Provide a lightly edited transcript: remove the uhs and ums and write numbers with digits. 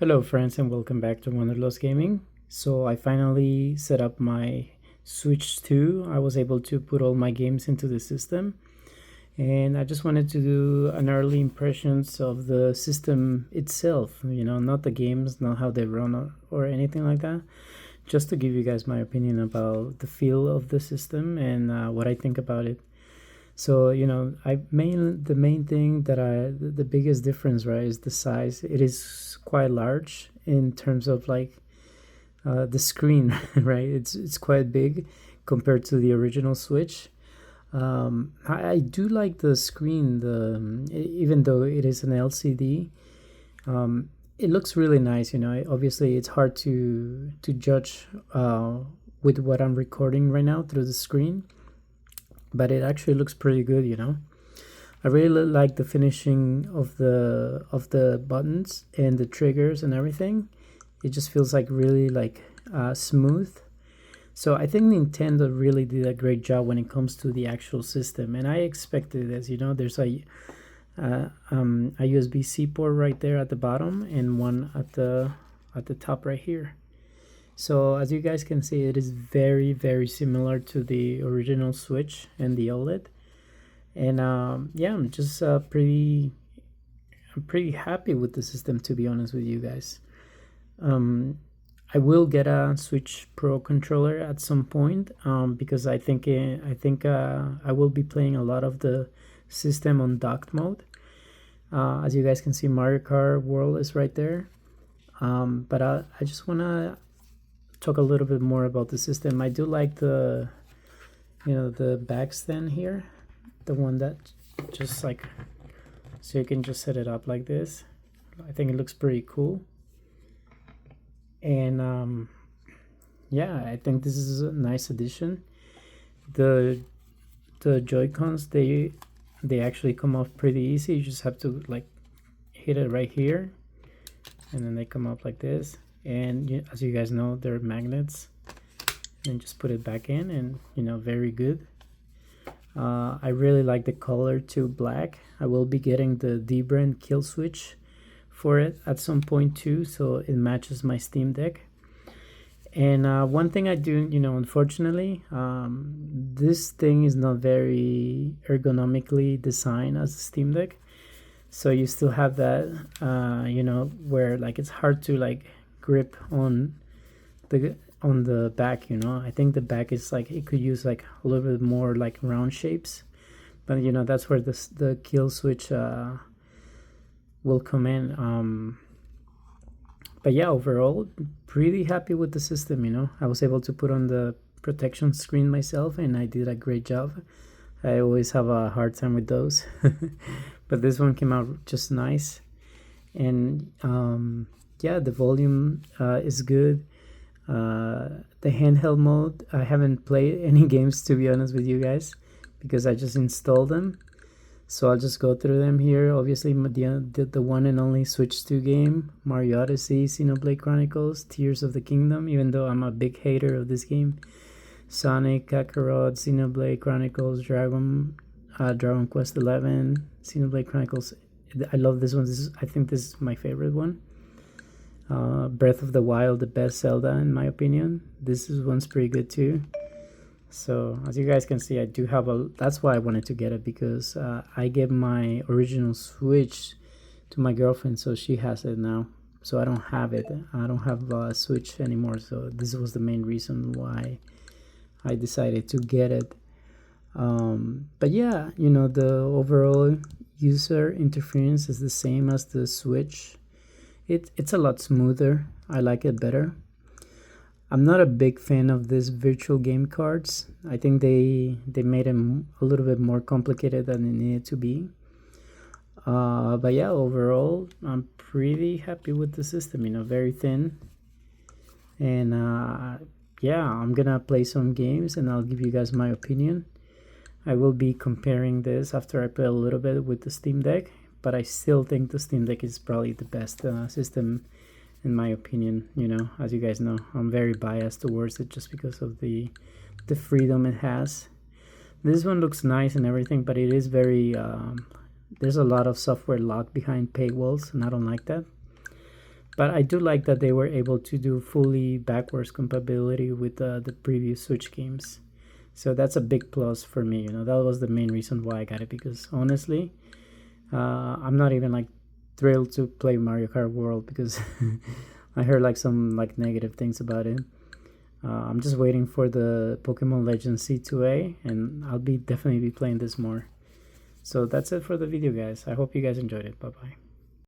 Hello friends and welcome back to Wanderlust Gaming. So I finally set up my Switch 2. I was able to put all my games into the system, and I just wanted to do an early impressions of the system itself, not the games, not how they run or anything like that. Just to give you guys my opinion about the feel of the system and what I think about it. So the main thing that the biggest difference, right, is the size. It is quite large in terms of like the screen, right? It's quite big compared to the original Switch. I do like the screen. Even though it is an LCD, it looks really nice. Obviously it's hard to judge with what I'm recording right now through the screen, but it actually looks pretty good. I really like the finishing of the buttons and the triggers and everything. It just feels like really like smooth. So I think Nintendo really did a great job when it comes to the actual system, and I expected this. There's a USB-C port right there at the bottom and one at the top right here. So as you guys can see, it is very, very similar to the original Switch and the OLED. And yeah, I'm just I'm pretty happy with the system, to be honest with you guys. I will get a Switch Pro controller at some point, because I will be playing a lot of the system on docked mode. As you guys can see, Mario Kart World is right there. But I just want to talk a little bit more about the system. I do like the back stand here, the one that just like, so you can just set it up like this. I think it looks pretty cool. And yeah, I think this is a nice addition. The Joy-Cons, they actually come off pretty easy. You just have to like hit it right here, and then they come up like this. And as you guys know, they're magnets, and just put it back in, and very good. I really like the color to black. I will be getting the dbrand kill switch for it at some point too, so it matches my Steam Deck. And one thing I do, unfortunately, this thing is not very ergonomically designed as a Steam Deck. So you still have that, where like it's hard to like grip on the back. I think the back is like, it could use like a little bit more like round shapes, but that's where the kill switch will come in. But yeah, overall pretty happy with the system. I was able to put on the protection screen myself, and I did a great job. I always have a hard time with those. But this one came out just nice. And yeah, the volume is good. The handheld mode, I haven't played any games, to be honest with you guys, because I just installed them. So I'll just go through them here. Obviously, the one and only Switch 2 game, Mario Odyssey, Xenoblade Chronicles, Tears of the Kingdom, even though I'm a big hater of this game. Sonic, Kakarot, Xenoblade Chronicles, Dragon Quest 11, Xenoblade Chronicles. I love this one. I think this is my favorite one. Breath of the Wild, the best Zelda in my opinion. One's pretty good too. So as you guys can see, I do have that's why I wanted to get it, because I gave my original Switch to my girlfriend, so she has it now. So I don't have it. I don't have a Switch anymore. So this was the main reason why I decided to get it. But yeah, the overall user interference is the same as the Switch. It's a lot smoother. I like it better. I'm not a big fan of these virtual game cards. I think they made them a little bit more complicated than they needed to be. But yeah, overall, I'm pretty happy with the system. Very thin. And yeah, I'm gonna play some games and I'll give you guys my opinion. I will be comparing this after I play a little bit with the Steam Deck, but I still think the Steam Deck is probably the best system in my opinion. As you guys know, I'm very biased towards it just because of the freedom it has. This one looks nice and everything, but it is very there's a lot of software locked behind paywalls, and I don't like that. But I do like that they were able to do fully backwards compatibility with the previous Switch games. So that's a big plus for me. You know, that was the main reason why I got it, because honestly, I'm not even like thrilled to play Mario Kart World because I heard like some like negative things about it. I'm just waiting for the Pokemon Legends C2A, and I'll be definitely be playing this more. So that's it for the video, guys. I hope you guys enjoyed it. Bye bye.